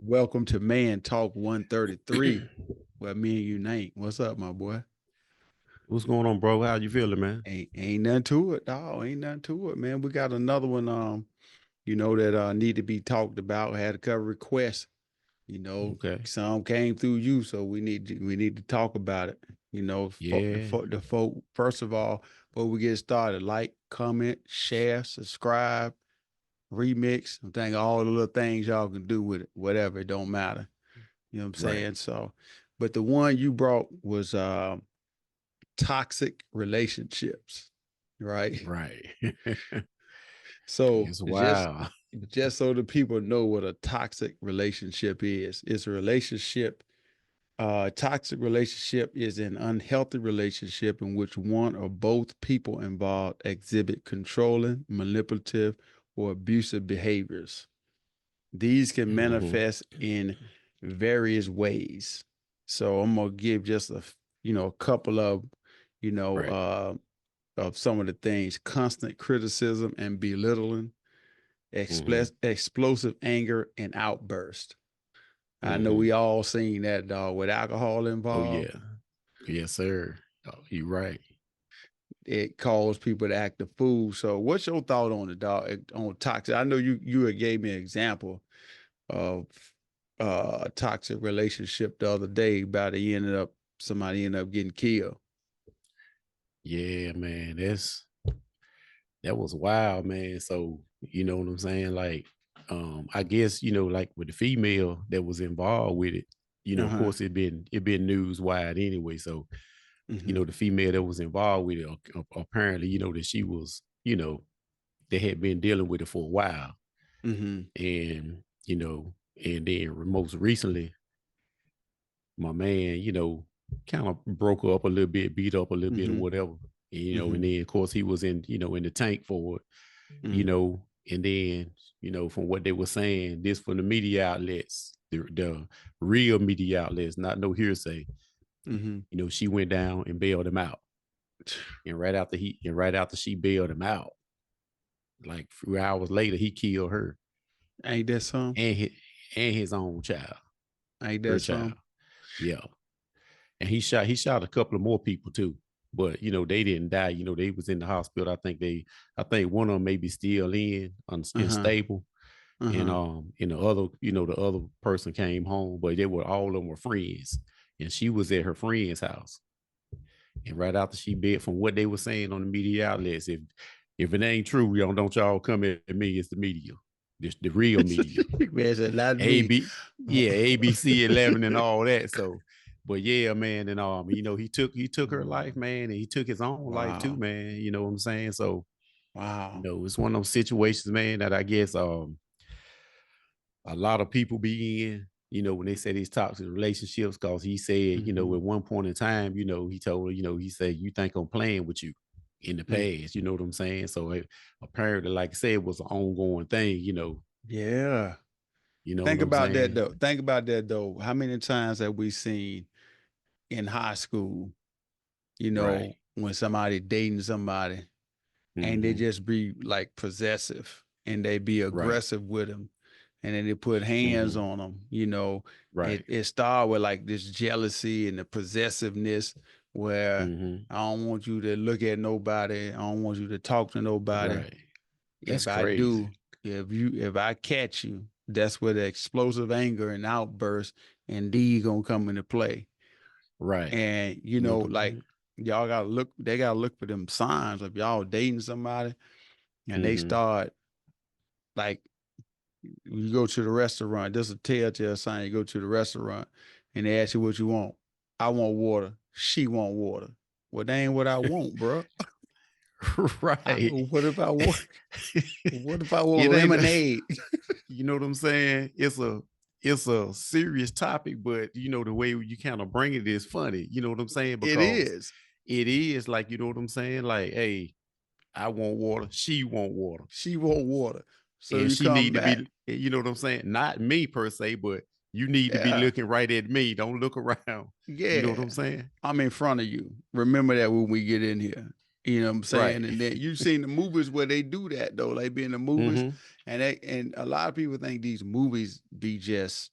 Welcome to Man Talk 133, where me and you Nate. What's up, my boy? What's going on, bro? How you feeling, man? Ain't nothing to it, dog. Ain't nothing to it, man. We got another one, that need to be talked about. Had a couple requests, Okay. some came through you, so we need to talk about it. Yeah. The folk. First of all, before we get started, like, comment, share, subscribe, remix. I think all the little things y'all can do with it, whatever. It don't matter. You know what I'm Right. saying? So, but the one you brought was toxic relationships, right? Right. So It's just wild. just so the people know what a toxic relationship is, it's a relationship. Toxic relationship is an unhealthy relationship in which one or both people involved exhibit controlling, manipulative, or abusive behaviors. These can Hmm. manifest in various ways. So I'm gonna give just a couple of you know Right. uh of some of the things: constant criticism and belittling, Hmm. explosive anger and outburst. I know Hmm. we all seen that, dog, with alcohol Oh involved. yeah. Yes, sir. Oh, you right. It calls people to act a fool. So what's your thought on it, dog? On toxic? I know you had gave me an example of a toxic relationship the other day about somebody ended up getting killed. Yeah, man. That was wild, man. So, you know what I'm saying? Like, I guess, like with the female that was involved with it, of Uh-huh. course it been news wide anyway. So, Hmm. the female that was involved with it, apparently, that she was, they had been dealing with it for a while. Hmm. And, and then most recently, my man, kind of broke her up a little bit, beat up a little bit or Hmm. whatever. And Hmm. then of course he was in the tank for it, Hmm. and then, from what they were saying, this from the media outlets, the real media outlets, not no hearsay, Hmm. she went down and bailed him out. And right after she bailed him out, like a few hours later, he killed her Ain't that some? and his own child, Ain't her that child. some? Yeah. And he shot a couple of more people too. But they didn't die. They was in the hospital. I think one of them maybe still Uh-huh. unstable. And Uh-huh. the other person came home, but they were all of them were friends. And she was at her friend's house. And right after she bid, from what they were saying on the media outlets, if it ain't true, don't y'all come at me. It's the media. This the real media. Man said, not me. AB, yeah, ABC 11 and all that. So, but yeah, man, and he took her life, man, and he took his own life too, Wow. man. You know what I'm saying? So, Wow. it's one of those situations, man, that I guess a lot of people be in. When they say these toxic relationships, because he said, at Hmm. one point in time, he told her, he said, "You think I'm playing with you?" In the past, you know what I'm saying? So apparently, like I said, it was an ongoing thing. Yeah. You know what Think I'm about that saying? though. Think about that though. How many times have we seen in high school, Right. when somebody dating somebody and they Hmm. just be like possessive and they be Right. aggressive with them and then they put hands Hmm. on them, Right. it started with like this jealousy and the possessiveness where Hmm. I don't want you to look at nobody, I don't want you to talk to nobody. Right. That's If I crazy. do, if I catch you, that's where the explosive anger and outburst and D gonna come into play. Right. And You know what I'm like saying? y'all gotta look, they gotta look for them signs of y'all dating somebody and they Hmm. start like you go to the restaurant. This is a telltale sign. You go to the restaurant and they ask you what you want. I want water. She want water. Well, that ain't what I want, bro. Right. What if I want? What if I want It ain't. lemonade? You know what I'm saying? It's a serious topic, but the way you kind of bring it is funny. You know what I'm saying? It Because is. it is like, you know what I'm saying? Like, hey, I want water. She want water, She want water. So and you she come need to back. be. You know what I'm saying? Not me per se, but you need to be Yeah. looking right at me. Don't look around. You know what Yeah. I'm saying? I'm in front of you. Remember that when we get in here. You know what I'm Right. saying? And then you've seen the movies where they do that though. They be in the movies Hmm. and a lot of people think these movies be just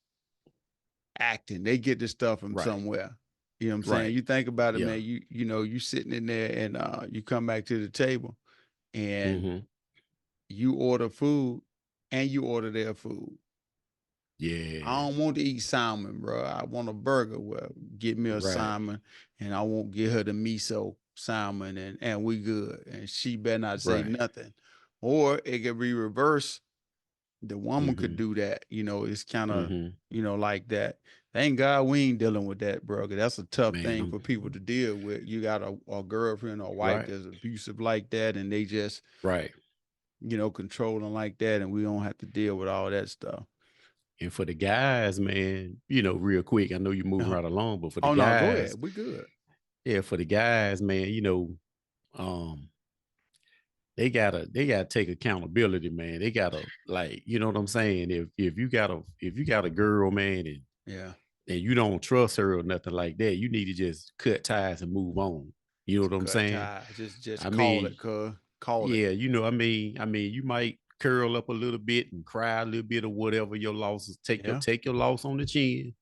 acting. They get this stuff from Right. somewhere. You know what I'm saying? Right. You think about it, Yeah. man. You sitting in there and you come back to the table and Mm-hmm. you order food and you order their food. I Yeah. don't want to eat salmon, bro. I want a burger. Well, get me a Right. salmon, and I won't get her the miso salmon, and we good. And she better not say Right. nothing. Or it could be reverse. The woman could Mm-hmm. do that. It's kind of Mm-hmm. like that. Thank God we ain't dealing with that, bro. 'Cause that's a tough Man, thing for people to deal with. You got a girlfriend or wife right. that's abusive like that, and they just Right. controlling like that, and we don't have to deal with all that stuff. And for the guys, man, real quick, I know you're moving Uh-huh. right along, but for the Oh no, go guys, ahead. We good. yeah, for the guys, man, um, they gotta take accountability, man. They gotta, like, you know what I'm saying? If you got a girl, man, Yeah. and you don't trust her or nothing like that, you need to just cut ties and move on. You know what I'm Cut saying? ties. Just I call mean, it, cuz. Call it. yeah, I mean, you might curl up a little bit and cry a little bit or whatever. Your losses, Yeah. take your loss on the chin,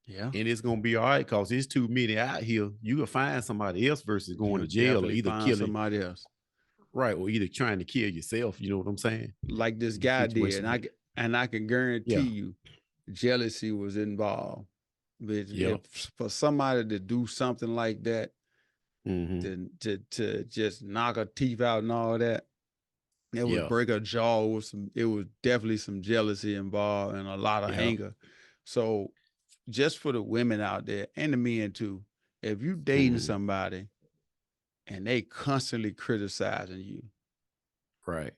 Yeah. and it's gonna be all right because there's too many out here. You can find somebody else versus going You'll to jail or definitely either find killing, somebody else. right, or either trying to kill yourself. You know what I'm saying? Like this In a guy did. situation like that. And I can guarantee Yeah. you jealousy was involved. But if Yep. for somebody to do something like that, Mm-hmm. to just knock her teeth out and all that, it was Yeah. break her jaw. It was definitely some jealousy involved and a lot of Yeah. anger. So just for the women out there and the men too, if you dating Mm-hmm. somebody and they constantly criticizing you, Right.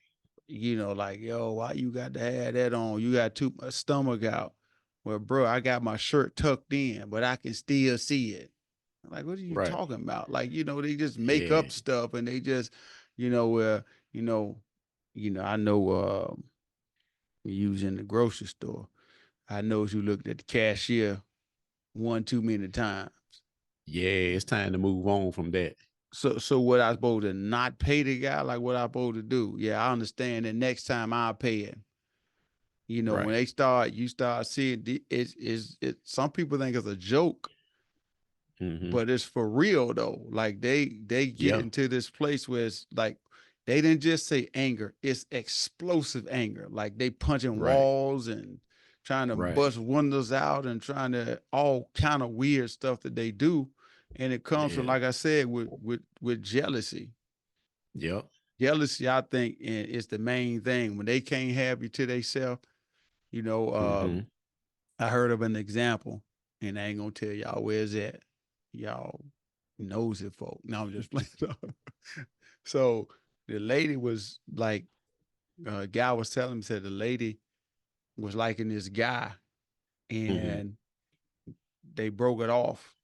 like, yo, why you got to have that on? You got too much stomach out. Well, bro, I got my shirt tucked in, but I can still see it. Like, what are you Right. talking about? Like, they just make Yeah. up stuff and they just, you know, I know you was in the grocery store. I know you looked at the cashier one too many times. Yeah. It's time to move on from that. So what I supposed to not pay the guy? Like what I supposed to do? Yeah, I understand. And next time I'll pay it. When Right. you start seeing it. Some people think it's a joke, Mm-hmm. but it's for real though. Like they get Yeah. into this place where it's like they didn't just say anger; it's explosive anger. Like they punching Right. walls and trying to Right. bust windows out and trying to all kind of weird stuff that they do, and it comes from, Yeah. like I said, with jealousy. Yep. Jealousy, I think, is the main thing. When they can't have you to themselves, you know, Mm-hmm. um, I heard of an example, and I ain't gonna tell y'all where's that. Y'all nosy folk. No, I'm just playing. So the lady was like, guy was telling me, said the lady was liking this guy, Mm-hmm. and they broke it off.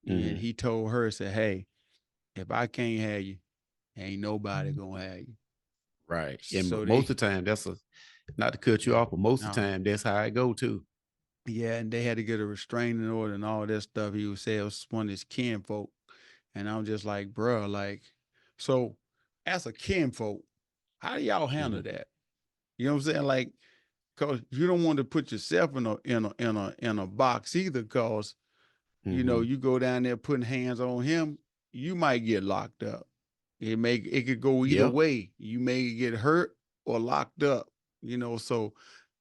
And Mm-hmm. he told her, said, "Hey, if I can't have you, ain't nobody gonna have you." Right. And So most they, of the time, that's a not to cut you off, but most of the uh, time, that's how I go too. yeah, and they had to get a restraining order and all that stuff. He was saying it was one of his kinfolk. And I'm just like, bro, like, so as a kinfolk, how do y'all handle Mm-hmm. that? You know what I'm saying? Like, cause you don't want to put yourself in a box either, cause Mm-hmm. you go down there putting hands on him, you might get locked up. It could go either Yep. way. You may get hurt or locked up. So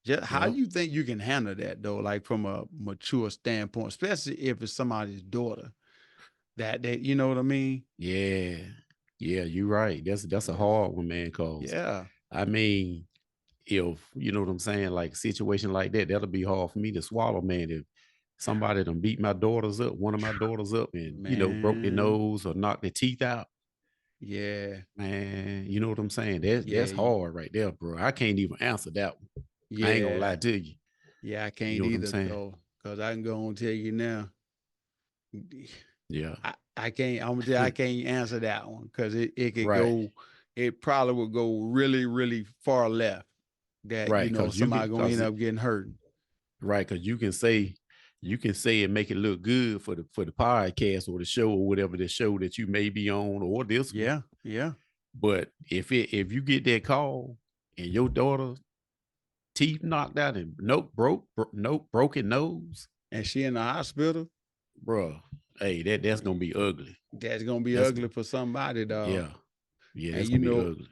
just how Yep. you think you can handle that though, like from a mature standpoint, especially if it's somebody's daughter. That you know what I mean? Yeah. Yeah. You're right. That's a Yeah. hard one, man. Cause Yeah. I mean, if you know what I'm saying, like a situation like that, that'll be hard for me to swallow, man. If somebody done beat my daughters up, one of my daughters up, and broke their Man. nose or knocked their teeth out, Yeah. man, you know what I'm saying? That's Yeah. hard right there, bro. I can't even answer that one. I ain't gonna lie Yeah. to you. Yeah. I You can't know what I'm either, saying? cause I can go and tell you now. Yeah. I can't. I'm gonna tell you, I can't answer that one because it could Right. go. It probably would go really really far left. That Right. Cause you can somebody gonna cause end it up getting hurt. right, cause you can say and make it look good for the podcast or the show or whatever the show that you may be on or this one. Yeah. Yeah. But if you get that call and your daughter teeth knocked out and nope broken nose, and she in the hospital, bro. Hey, that's gonna be ugly. that's gonna be That's ugly for somebody, dog. yeah, yeah. And That's gonna be ugly.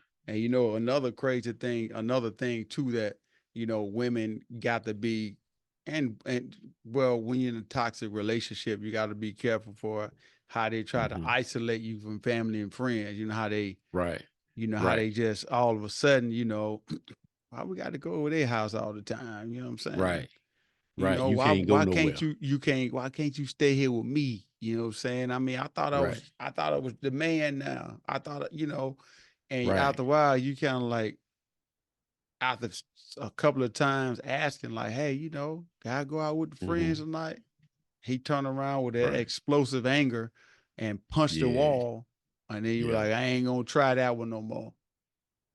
another crazy thing, another thing too that women got to be, and well, when you're in a toxic relationship, you got to be careful for how they try to Mm-hmm. isolate you from family and friends. You know how they, Right, how right, they just all of a sudden, why we got to go over their house all the time? You know what I'm saying? right, right. You Why can't go can't nowhere. why can't you stay here with me? You know what I'm saying? I mean, Right, I thought I was the man now. I thought, and right. after a while you kind of like after a couple of times asking like, hey, can I go out with the friends Mm-hmm. tonight? He turned around with that Right. explosive anger and punched the Yeah, wall. And then you were yeah. like, I ain't gonna try that one no more.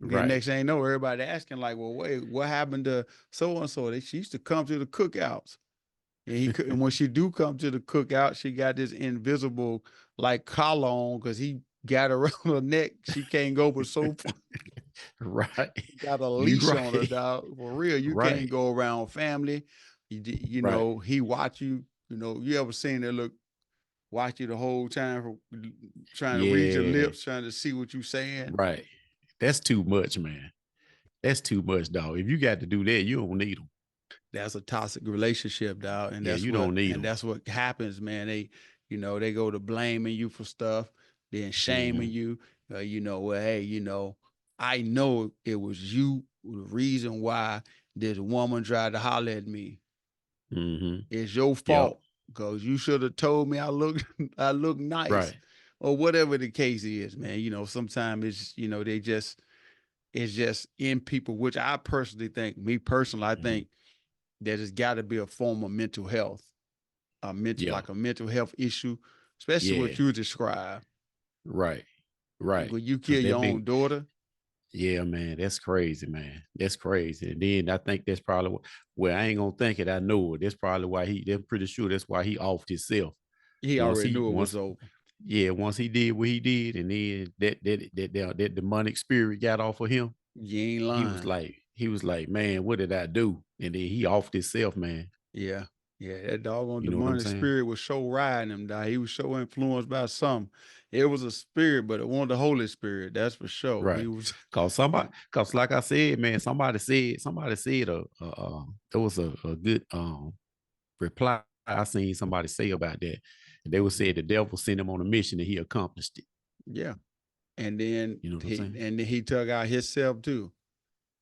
Then Right. next thing you know, everybody asking like, well, wait, what happened to so and so? She used to come to the cookouts. And and when she do come to the cookout, she got this invisible like collar on because he got her around her neck. She can't go but so far. Right. Got a You leash on her, right. dog. For real, you can't Right. go around family. Right. He watch you. You ever seen that look watch you the whole time trying to read your Yeah. lips, trying to see what you saying. Right. That's too much, man. That's too much, dog. If you got to do that, you don't need them. That's a toxic relationship, dog. Yeah, you don't need them. That's what happens, man. They go to blaming you for stuff, then shaming Mm-hmm. you. Well, hey, I know it was you the reason why this woman tried to holler at me. Mm-hmm. It's your Yep. fault because you should have told me I look I look nice, Right. or whatever the case is, man. Sometimes it's they just it's just in people, which I personally think, me personally, I Mm-hmm. think that it's got to be a form of mental health, Yeah. a mental health issue, especially Yeah. what you describe. Right. Right. When you Cause kill your that been own daughter, yeah, man, that's crazy, man. That's crazy. And then I think that's probably well, I ain't gonna think it. I know it. That's probably why I'm pretty sure that's why he offed himself. he already knew it was over. Yeah, once he did what he did, and then that demonic spirit got off of him, You ain't he was lying. like, man, what did I do? And then he offed himself, man. Yeah. Yeah, that doggone You know what I'm demonic saying? spirit was so riding him, dog. He was so influenced by something. It was a spirit, but it wasn't the Holy Spirit. That's for sure. He Right. was. Cause like I said, man, somebody said there was a good reply I seen somebody say about that. And they would say the devil sent him on a mission and he accomplished it. Yeah. You know what I'm saying? And then he took out himself too.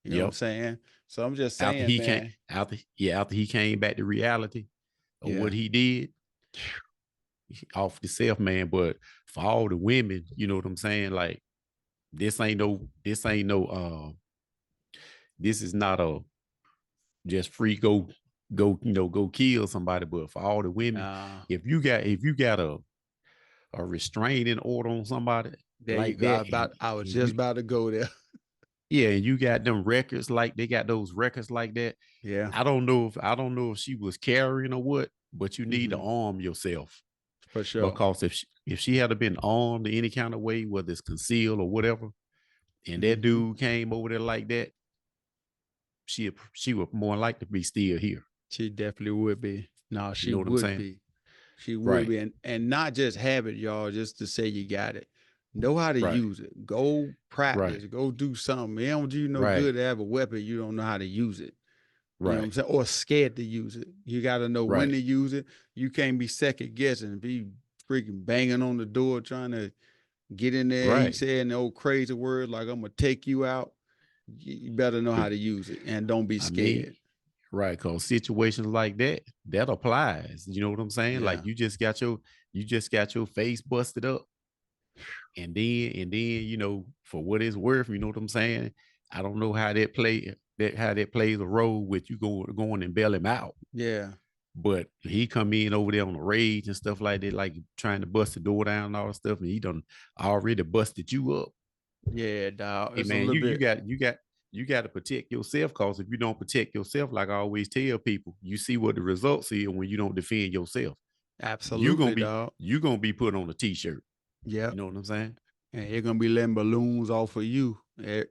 You know what I'm Yep. saying? So I'm just After saying, he came, man. after he came back to reality of Yeah. what he did, off the self, man. But for all the women, you know what I'm saying? Like this ain't no this is not a just free go kill somebody. But for all the women, Uh, if you got a restraining order on somebody there you like go. that, I was and just you about to go there. yeah, and you got them records like they got those records like that. Yeah. I don't know if she was carrying or what, but you need to Hmm. arm yourself For sure. because if she had been armed in any kind of way, whether it's concealed or whatever, and that Hmm. dude came over there like that, she would more likely be still here. She definitely would be. No, You she know what I'm would saying? be. She would Right, be. And not just have it, y'all, just to say you got it. Know how to right, use it. Go right, practice. Go do something. It don't do you no right, good to have a weapon. You don't know how to use it. You know what right, I'm saying? Or scared to use it. You got to know when right, to use it. You can't be second guessing. Be freaking banging on the door trying to get in there. He right. saying the old crazy word like I'm gonna take you out. You better know how to use it and don't be I mean, scared. right, because situations like that, that applies. You know what I'm saying? Like Yeah, you just got your face busted up, and then, for what it's worth, you know what I'm saying? I don't know how that plays a role with you going and bail him out. yeah, But he come in over there on the rage and stuff like that, like trying to bust the door down and all that stuff, and he done already busted you up. yeah, dog. Hey It's a man, little bit you got to protect yourself because if you don't protect yourself, like I always tell people, you see what the results is when you don't defend yourself. absolutely, dog. You gonna be put on a t-shirt. You Yep. know what I'm saying? And you're gonna be letting balloons off of you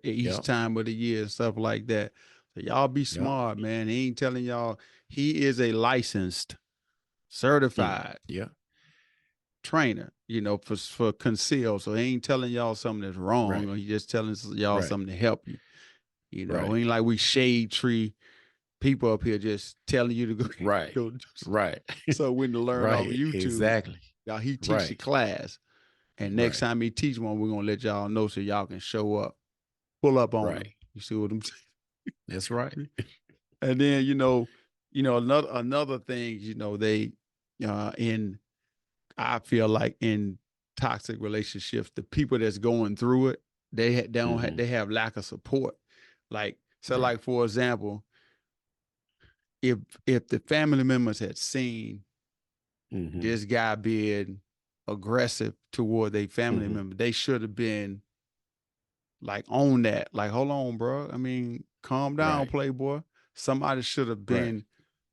each Yep. time of the year and stuff like that. So y'all be Yep. smart, man. He ain't telling y'all he is a licensed. certified Yeah. trainer, for conceal. So he ain't telling y'all something that's wrong, Right. or he just telling y'all Right. something to help you. Right. Ain't like we shade tree people up here just telling you to go Right. go do Right. when to learn off of Right. YouTube. Exactly. Y'all, he teach the Right. class, and next Right. time he teach one, we're gonna let y'all know so y'all can show up, pull up on Right. him. You see what I'm saying? That's right. And then another thing, they in I feel like in toxic relationships, the people that's going through it, they don't Mm-hmm. they have lack of support. Like, so, Right. like, for example, if if the family members had seen Mm-hmm. this guy being aggressive toward a family Mm-hmm. member, they should have been like on that. Like, hold on, bro. I mean, calm down, Right. playboy. Somebody should have Right. been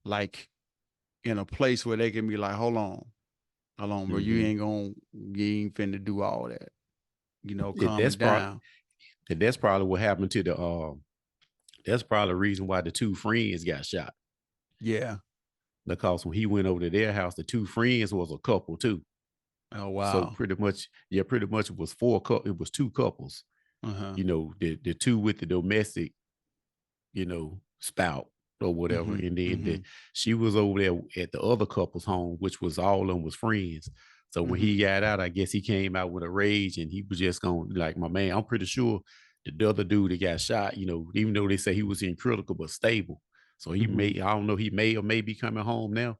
like in a place where they can be like, hold on, bro. Mm-hmm. You ain't finna do all that. Calm That's it down. that's probably what happened to the that's probably the reason why the two friends got shot. Yeah. Because when he went over to their house, the two friends was a couple too. Oh, So wow. pretty much it was it was two couples. Uh-huh. The two with the domestic, spout or whatever. Mm-hmm. And then Mm-hmm. she was over there at the other couple's home, which was all of them was friends. So when Mm-hmm. he got out, I guess he came out with a rage and he was just going like, my man, I'm pretty sure the other dude that got shot, even though they say he was in critical but stable. So Mm-hmm. I don't know, he may or may be coming home now,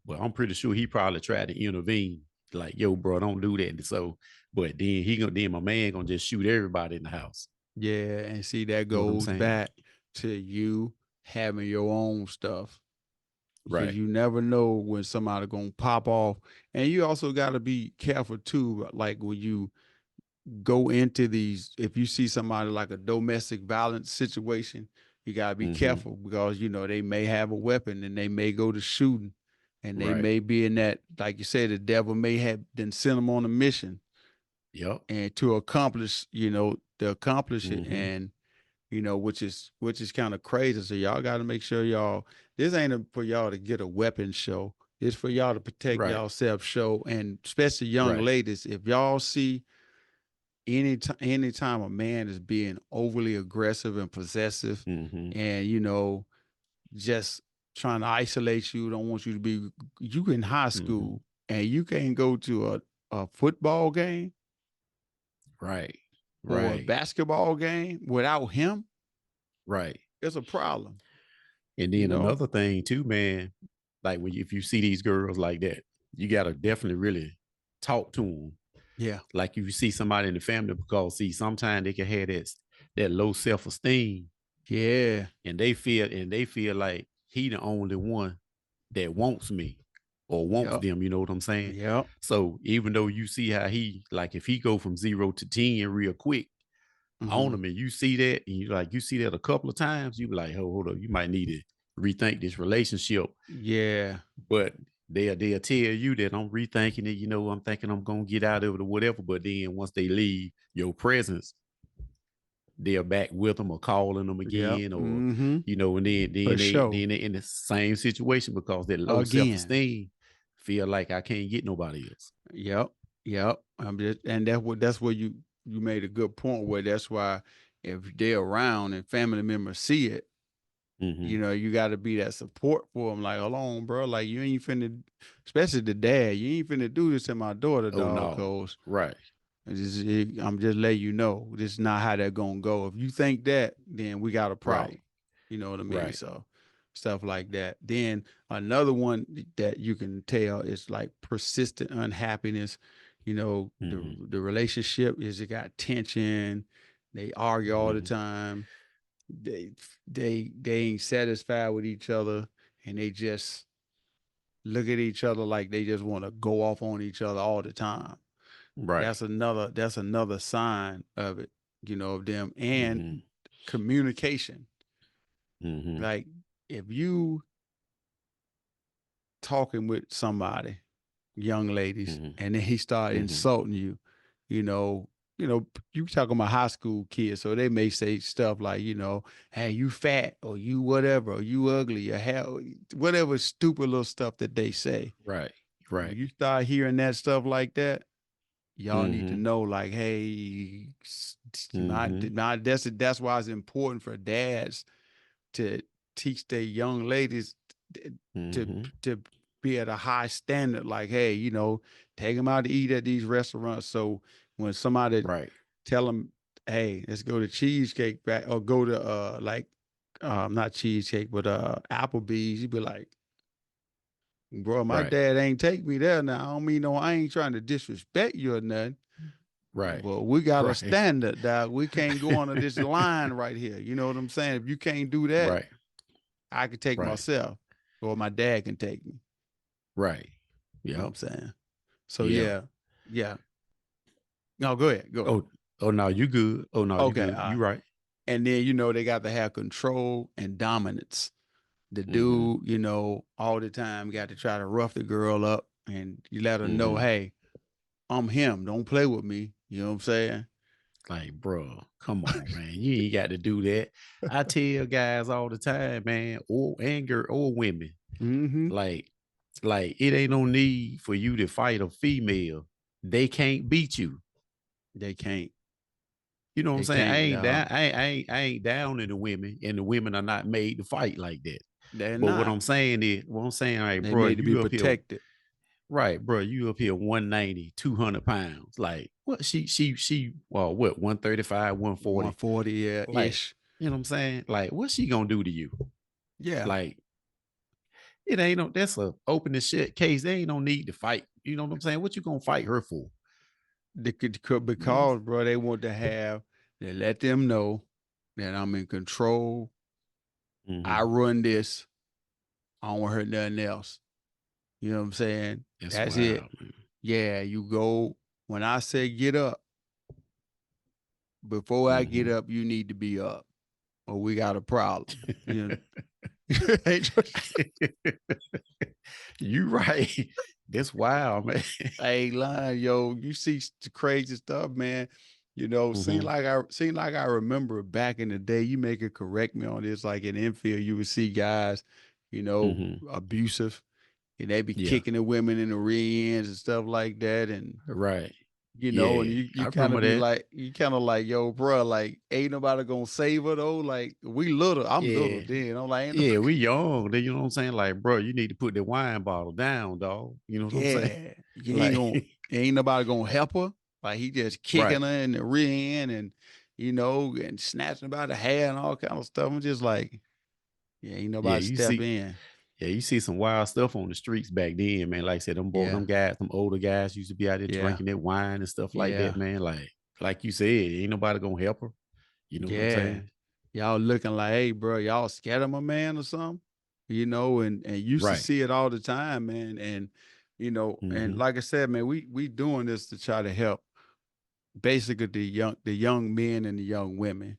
but I'm pretty sure he probably tried to intervene. Like, yo, bro, don't do that. And so, but then my man gonna just shoot everybody in the house. Yeah. And see, that You know what I'm goes saying? back to you having your own stuff, because Right. you never know when somebody gonna pop off. And you also got to be careful too, like when you go into these, if you see somebody like a domestic violence situation, you got to be Mm-hmm. careful, because they may have a weapon and they may go to shooting, and they Right. may be in that, like you said, the devil may have then sent them on a mission Yep. and to accomplish, it. Mm-hmm. And which is kind of crazy. So y'all got to make sure y'all, this ain't for y'all to get a weapon show. It's for y'all to protect Right. yourself show. And especially young Right. ladies, if y'all see anytime a man is being overly aggressive and possessive, Mm-hmm. and just trying to isolate you, don't want you to be, you in high Mm-hmm. school and you can't go to a football game Right. or a Right. basketball game without him, Right. it's a problem, And you then know? another thing too, man, like if you see these girls like that, you gotta definitely really talk to them. Yeah. Like if you see somebody in the family, because see, sometimes they can have that low self-esteem, Yeah. and they feel like he the only one that wants me or wants Yep. them. You know what I'm saying? Yep. So even though you see how he like, if he go from 0 to 10 real quick on Hmm. them, and you see that, and you see that a couple of times, you be like, oh, hold up, you might need to rethink this relationship. Yeah. But they'll tell you that I'm rethinking it. I'm thinking I'm gonna get out of it or whatever. But then once they leave your presence, they're back with them or calling them Yep. again, or Hmm. and For sure. then they in the same situation because that low self Again. esteem feel like I can't get nobody else. Yep. Yep. And that's where you made a good point, where that's why if they're around and family members see it, Mm-hmm. you got to be that support for them. Like, hold on, bro. Like, you ain't finna, especially the dad, you ain't finna do this to my daughter, Oh dog. no, Cause right, I'm just letting you know, this is not how that gonna go. If you think that, then we got a right, problem. You know what I mean? right. So stuff like that. Then another one that you can tell is like persistent unhappiness. The Mm-hmm. the relationship is, it got tension. They argue all the Mm-hmm. time. They ain't satisfied with each other, and they just look at each other like they just want to go off on each other all the time. Right. That's another sign of it, of them. And Mm-hmm. communication. Mm-hmm. Like, if you talking with somebody, young ladies, Mm-hmm. and then he start Mm-hmm. insulting you, you know, you know, you talking about high school kids, so they may say stuff like, hey, you fat or you whatever, or you ugly, or hell, whatever stupid little stuff that they say. Right. When Right. you start hearing that stuff like that, y'all need to Mm-hmm. know, like, hey, Mm-hmm. that's why it's important for dads to teach their young ladies to Mm-hmm. to be at a high standard. Like, hey, take them out to eat at these restaurants. So when somebody Right. tell them, hey, let's go to cheesecake back or go to like not cheesecake, but Applebee's, you'd be like, bro, my Right. dad ain't take me there. Now I don't mean no, I ain't trying to disrespect you or nothing. Right. But we got a Right. standard, dog. We can't go under this line right here. You know what I'm saying? If you can't do that, Right. I can take Right. myself, or my dad can take me. Right. You know what Yep. I'm saying? So Yeah. yeah, yeah. No, go ahead, go ahead. Oh, oh no, you good. Oh no, you Okay, good. You right. and then they got to have control and dominance. The Mm-hmm. dude, all the time got to try to rough the girl up, and you let her know, Mm-hmm. hey, I'm him. Don't play with me. You know what I'm saying? Like, bro, come on, man. You ain't got to do that. I tell guys all the time, man, or anger or women, Mm-hmm. like, like it ain't no need for you to fight a female. They can't beat you. They can't. You know what I'm They saying? I can't, ain't dog. down. I ain't down in the women, and the women are not made to fight like that. They're But what not. I'm saying is, what I'm saying, all right, They bro, made to be you up here, protected. right, bro, you up here 190, 200 pounds. Like, what well, what, 135, 140? 140, yeah, Like, ish. you know what I'm saying? Like, what's she gonna do to you? Yeah. Like, it ain't no, that's a open and shut case. There ain't no need to fight. You know what I'm saying? What you gonna fight her for? You know? Because, bro, they want to they let them know that I'm in control. I Mm-hmm. run this. I don't want to hurt nothing else. You know what I'm saying? That's That's it. wild, man. Yeah, you go. When I say get up, before I get Mm-hmm. up, you need to be up, or we got a problem. You know, You right. That's wild, man. hey, line, yo, you see the crazy stuff, man. Mm-hmm. Seem like I remember back in the day. You may could correct me on this. Like in infield, you would see guys, Mm-hmm. abusive, and they be Yeah. kicking the women in the rear ends and stuff like that. And Right. and Yeah. you I kind remember of be that. like, yo, bro, like, ain't nobody gonna save her though. Like, we little, I'm little Yeah. then. I'm like, ain't Yeah, nobody, we young. You know what I'm saying? Like, bro, you need to put the wine bottle down, dog. You know what I'm saying? yeah, you Like, ain't nobody gonna help her. Like, he just kicking right. her in the rear end and, and snatching about the hair and all kind of stuff. I'm just like, yeah, ain't Yeah, nobody you step see, in. yeah, you see some wild stuff on the streets back then, man. Like I said, them boy, Yeah, them guys, them older guys used to be out there yeah, drinking that wine and stuff like that, yeah, man. Like you said, ain't nobody gonna help her. You know what I'm yeah. saying? Y'all looking like, hey, bro, y'all scared of my man or something? And used to Right. see it all the time, man. And and Mm-hmm. like I said, man, we doing this to try to help basically the young men and the young women.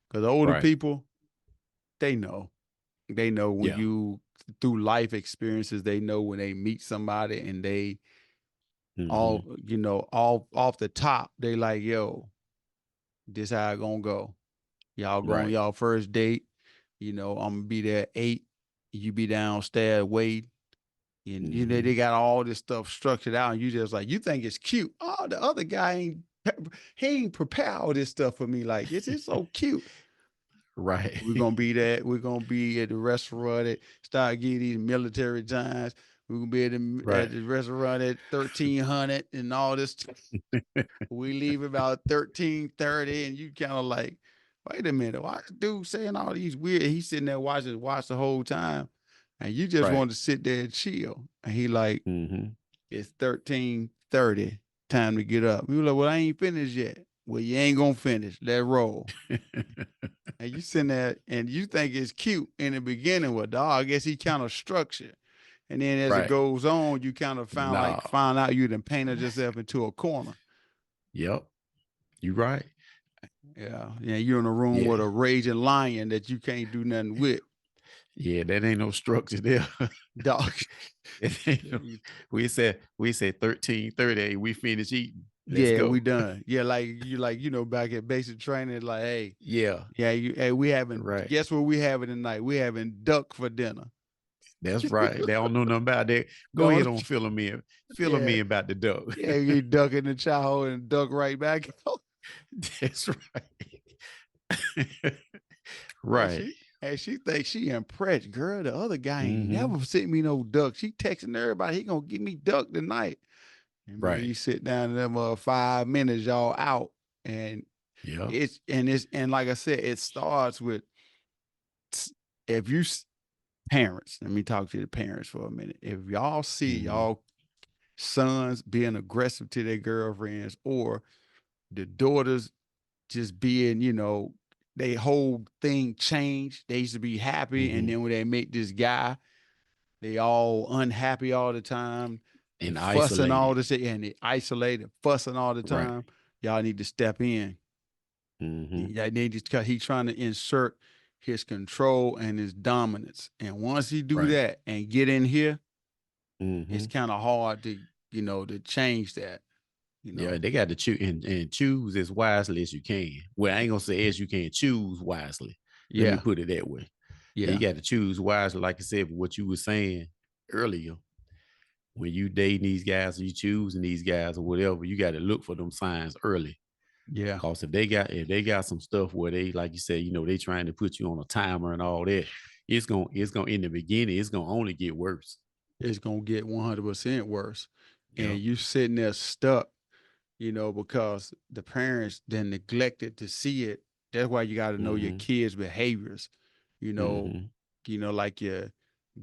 Because older Right. people, they know. They know when Yeah. you through life experiences, they know when they meet somebody and they Mm-hmm. all, all off the top, they like, yo, this how it gonna go. Y'all go on Right. y'all first date. I'm gonna be there at 8. You be downstairs waiting. And Mm-hmm. they got all this stuff structured out, and you just like you think it's cute. Oh, the other guy he ain't prepare all this stuff for me. Like it's so cute. Right. We're gonna be at the restaurant at start getting these military times. We're gonna be at Right. the restaurant at 1300 and all this. We leave about 13:30, and you kind of like, wait a minute, why this dude saying all these weird? He's sitting there watch the whole time, and you just Right. want to sit there and chill. And he like, Mm-hmm. it's 13:30, time to get up. We were like, well, I ain't finished yet. Well, you ain't gonna finish. Let roll. And you sitting there and you think it's cute in the beginning. Well, dog, I guess he kind of structured. And then as it Right. goes on, you kind of Nah. find out you done painted yourself into a corner. Yep. You right. Yeah. Yeah. You're in a room Yeah. with a raging lion that you can't do nothing with. Yeah, that ain't no structure there. Dog. It ain't no, we said 13:30, we finish eating. Let's Yeah, we go. done. Yeah, like back at basic training, like, hey, Yeah. yeah, hey, we having Right. guess what we having tonight? We having duck for dinner. That's right. They don't know nothing about that. Go ahead Don't on, fill them in. Fill them yeah, in about the duck. yeah, you duck in the child and duck right back out. That's right. And Right. she thinks she impressed. Girl, the other guy ain't Mm-hmm. never sent me no duck. She texting everybody, he gonna give me duck tonight. And man, Right. you sit down in them 5 minutes, y'all out. And Yeah. and like I said, it starts with if you parents, let me talk to the parents for a minute. If y'all see Mm-hmm. y'all sons being aggressive to their girlfriends or the daughters just being, they whole thing changed. They used to be happy, and Mm-hmm. then when they meet this guy, they all unhappy all the time. They And fussing all isolated. the time, and they isolated, fussing all the Right. time. Y'all need to step in. Mm-hmm. Y'all need to, because he's trying to insert his control and his dominance. And once he do Right. that and get in here, it's Mm-hmm. kind of hard to, to change that, Yeah, they got to choose and choose as wisely as you can. Well, I ain't gonna say as you can, choose wisely. Let me Yeah, put it that way. Yeah, you yeah, got to choose wisely, like I said, what you were saying earlier. When you dating these guys or you choosing these guys or whatever, you got to look for them signs early. yeah. Cause if they got some stuff where they, like you said, they trying to put you on a timer and all that, it's gonna in the beginning, it's gonna only get worse. It's gonna get 100% worse. And Yep. you sitting there stuck, because the parents then neglected to see it. That's why you got to know your Mm-hmm. kids' behaviors. You know, Mm-hmm. like your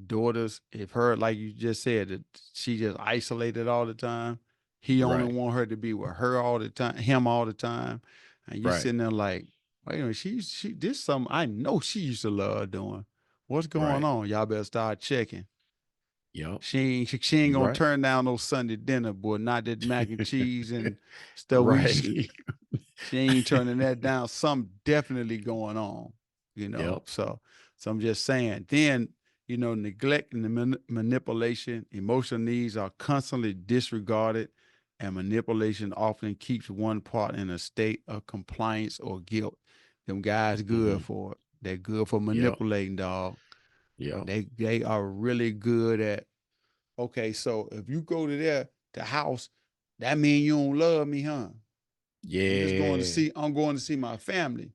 daughters, if her, like you just said, that she just isolated all the time. He only Right. want her to be with her all the time, him all the time, and you Right. sitting there like, wait a minute, she this something I know she used to love doing. What's going Right. on? Y'all better start checking. Yep. She ain't You gonna right. turn down no Sunday dinner, boy. Not that mac and cheese and stuff. Right. She ain't turning that down. Something definitely going on, Yep. So I'm just saying. Then neglect and the manipulation, emotional needs are constantly disregarded, and manipulation often keeps one part in a state of compliance or guilt. Them guys good Mm-hmm. for it. They're good for Yep. manipulating, dog. Yep. They are really good at. Okay, so if you go to the house, that mean you don't love me, huh? Yeah. I'm going to see my family.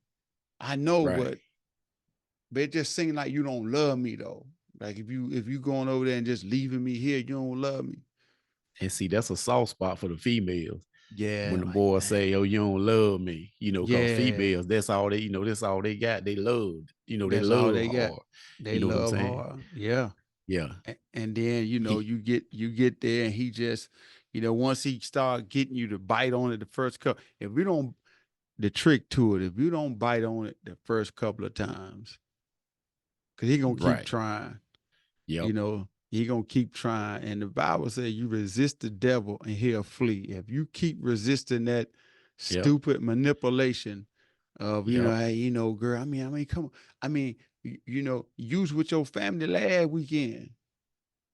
I know, Right. but it just seems like you don't love me though. Like if you going over there and just leaving me here, you don't love me. And see, that's a soft spot for the females. When Yeah, the like boys dang. say, "Oh, you don't love me," cause Yeah, females, that's all they got. They loved, they that's all love they got. hard. They You know what I'm love saying? hard. Yeah. Yeah. And then He you get there and he just once he start getting you to bite on it the first couple, if you don't the trick to it, if you don't bite on it the first couple of times, because he gonna keep right. trying. Yep. He gonna keep trying. And the Bible says you resist the devil and he'll flee. If you keep resisting that Yep. stupid manipulation of, Yep. hey, girl, come on. I mean, use with your family last weekend.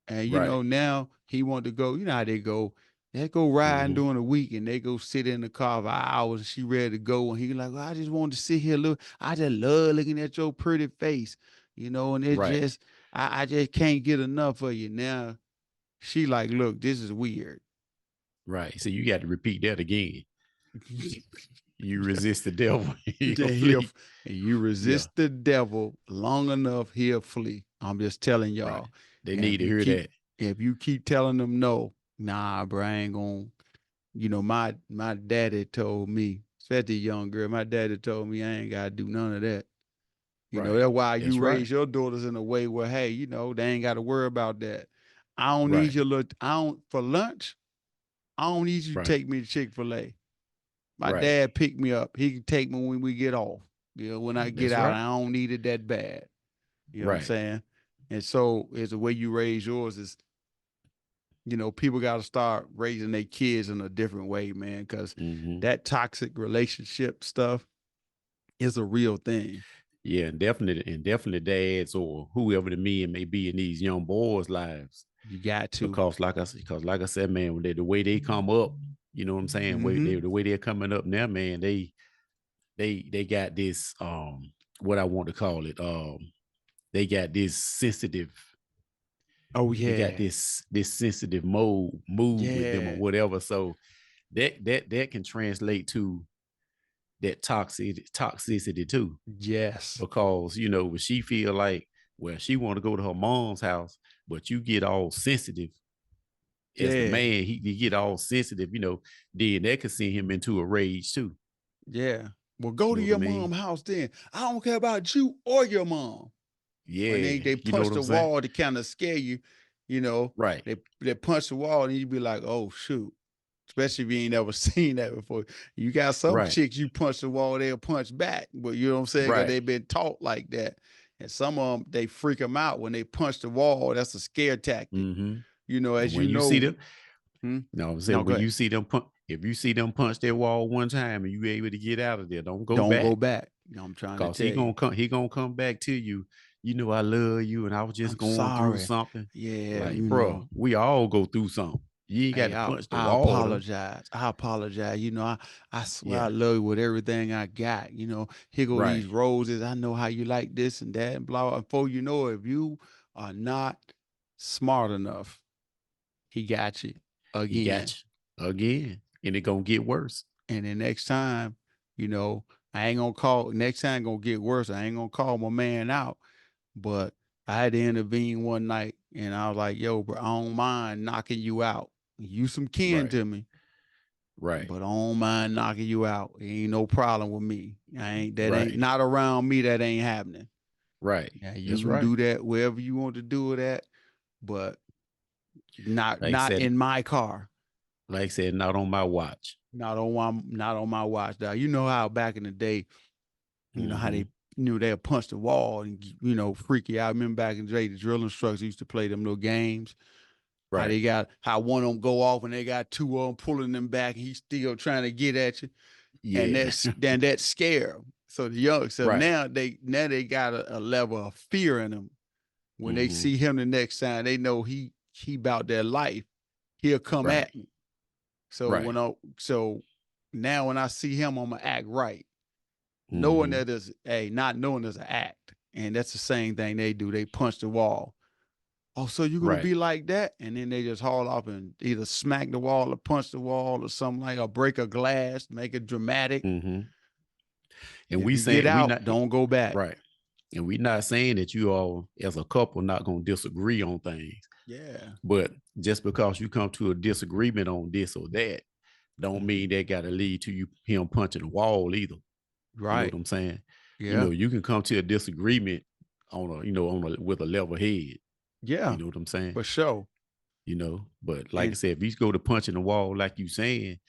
And Right. now he want to go, how they go. They go riding Mm-hmm. during the week and they go sit in the car for hours and she ready to go. And he like, well, I just want to sit here. Look, I just love looking at your pretty face, and it Right. just, I just can't get enough of you. Now she like, look, this is weird. Right. So you got to repeat that again. You resist the devil, he'll Then he'll, flee. and you Yeah. resist the devil long enough, he'll flee. I'm just telling Right. y'all. They And need to hear that. if you keep telling them no, nah, bro, I ain't gonna. My daddy told me, especially young girl, my daddy told me I ain't gotta do none of that. Right. That's why you That's right. raise your daughters in a way where, hey, they ain't gotta worry about that. I don't need Right. your little I don't for lunch, I don't need you to Right. take me to Chick-fil-A. My Right. dad picked me up. He can take me when we get off. When I get That's out, right. I don't need it that bad. You know what I'm Right. saying? And so it's the way you raise yours is, people got to start raising their kids in a different way, man, because Mm-hmm. that toxic relationship stuff is a real thing. Yeah, and definitely dads or whoever the men may be in these young boys' lives. You got to. Because like I said, man, the way they come up, You know what I'm saying? Mm-hmm. The way they're coming up now, man, they got this what I want to call it. They got this sensitive, Oh they got yeah. this sensitive mood with them or Yeah. whatever. So that can translate to that toxicity too. Yes. Because when she feel like, well, she want to go to her mom's house, but you get all sensitive as the Yeah. man, he get all sensitive, then that could send him into a rage too. Yeah. Well, go You to know what I your mean? mom's house then. I don't care about you or your mom. And Yeah, they you know punch what the I'm saying? wall to kind of scare you, you know. Right, They punch the wall and you be like, oh shoot. Especially if you ain't ever seen that before. You got some right, chicks you punch the wall, they'll punch back. But you know what I'm saying? Because right. they've been taught like that. And some of them, they freak them out when they punch the wall. That's a scare tactic. Mm-hmm. And As you when you see know, them, hmm? no, I'm No, saying go when ahead. you see them if you see them punch that wall one time and you able to get out of there, don't go Don't go back. back. I'm trying to Cause tell you. he gonna come back to you. I love you, and I was just I'm going through sorry. something. Yeah, Like, bro, we all go through something. You ain't got Hey, to I punch the I wall though. apologize. I apologize. I swear I Yeah, love you with everything I got. Here go right. these roses. I know how you like this and that and blah. Before you know it, if you are not smart enough, he got you He again. got you again, and it gonna get worse. And then next time, you know, I ain't gonna call. Next time gonna get worse. I ain't gonna call my man out. But I had to intervene one night, and I was like, "Yo, bro, I don't mind knocking you out. You some kin Right, to me." right, But I don't mind knocking you out. It ain't no problem with me. That ain't right, not around me. That ain't happening. right. Yeah, you That's can right. do that wherever you want to do it at, but not Like I not said, in my car. not on my watch. Not on my watch. Dog. You know how back in the day, how Mm-hmm. they they'll punch the wall and freak you out. I remember back in the day, the drill instructors used to play them little games. Right. How one of them go off and they got two of them pulling them back, and he's still trying to get at you. And Yeah. that scare them. So Right. now they got a level of fear in them. When they Mm-hmm. see him the next time, they know he about their life. He'll come Right. at me. So Right. now when I see him, I'm gonna act right, knowing Mm-hmm. that not knowing there's an act, and that's the same thing they do. They punch the wall. Oh, so you're gonna Right. be like that, and then they just haul off and either smack the wall or punch the wall or something like, or break a glass, make it dramatic. Mm-hmm. And If we you get saying we out, not don't go back. right. And we not saying that you all as a couple not gonna disagree on things. Yeah. But just because you come to a disagreement on this or that, don't Mhm. mean that gotta lead to him punching the wall either. You know what Right. I'm saying? Yeah. You can come to a disagreement with a level head. You Yeah. know what I'm saying? For sure. But like I And said, if you go to punching the wall, like you saying,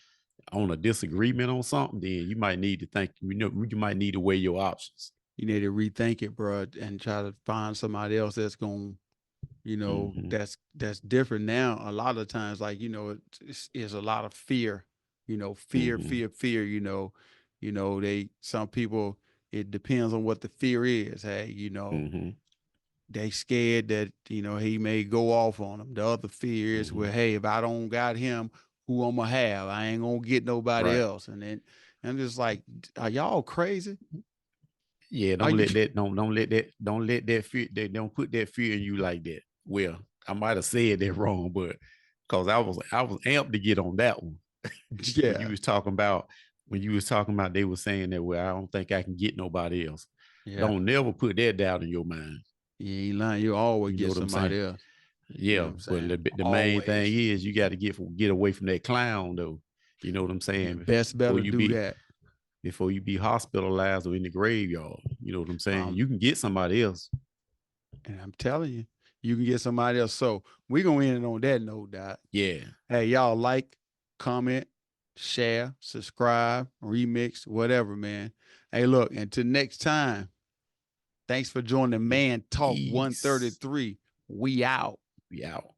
on a disagreement on something, then you might need to think, you might need to weigh your options. you need to rethink it, bro, and try to find somebody else that's going, Mm-hmm. that's different now. A lot of times, like, it's a lot of fear, fear, Mm-hmm. fear, fear, some people, it depends on what the fear is. Hey, Mm-hmm. they scared that he may go off on them. The other fear is, Mm-hmm. well, hey, if I don't got him, who I'm gonna have? I ain't gonna get nobody Right. else. And then I'm just like, are y'all crazy? Yeah, Are you? don't let that fear, they don't put that fear in you like that. Well, I might have said that wrong, but because I was amped to get on that one. when you Yeah, was talking about when you was talking about they were saying that, well, I don't think I can get nobody else. yeah. Don't never put that doubt in your mind. You ain't lying. You always You know get what I'm saying? somebody else. You know Yeah, what I'm but saying? the main thing Always. is you got to get away from that clown though. You know what I'm You saying? best Before better you do be that. before you be hospitalized or in the graveyard. You know what I'm saying? Um, You can get somebody else. and I'm telling you, you can get somebody else. So we're gonna end it on that note, Doc. Yeah. Hey, y'all like, comment, share, subscribe, remix, whatever, man. Hey, look, until next time, thanks for joining Man Talk Peace. 133. We out. We out.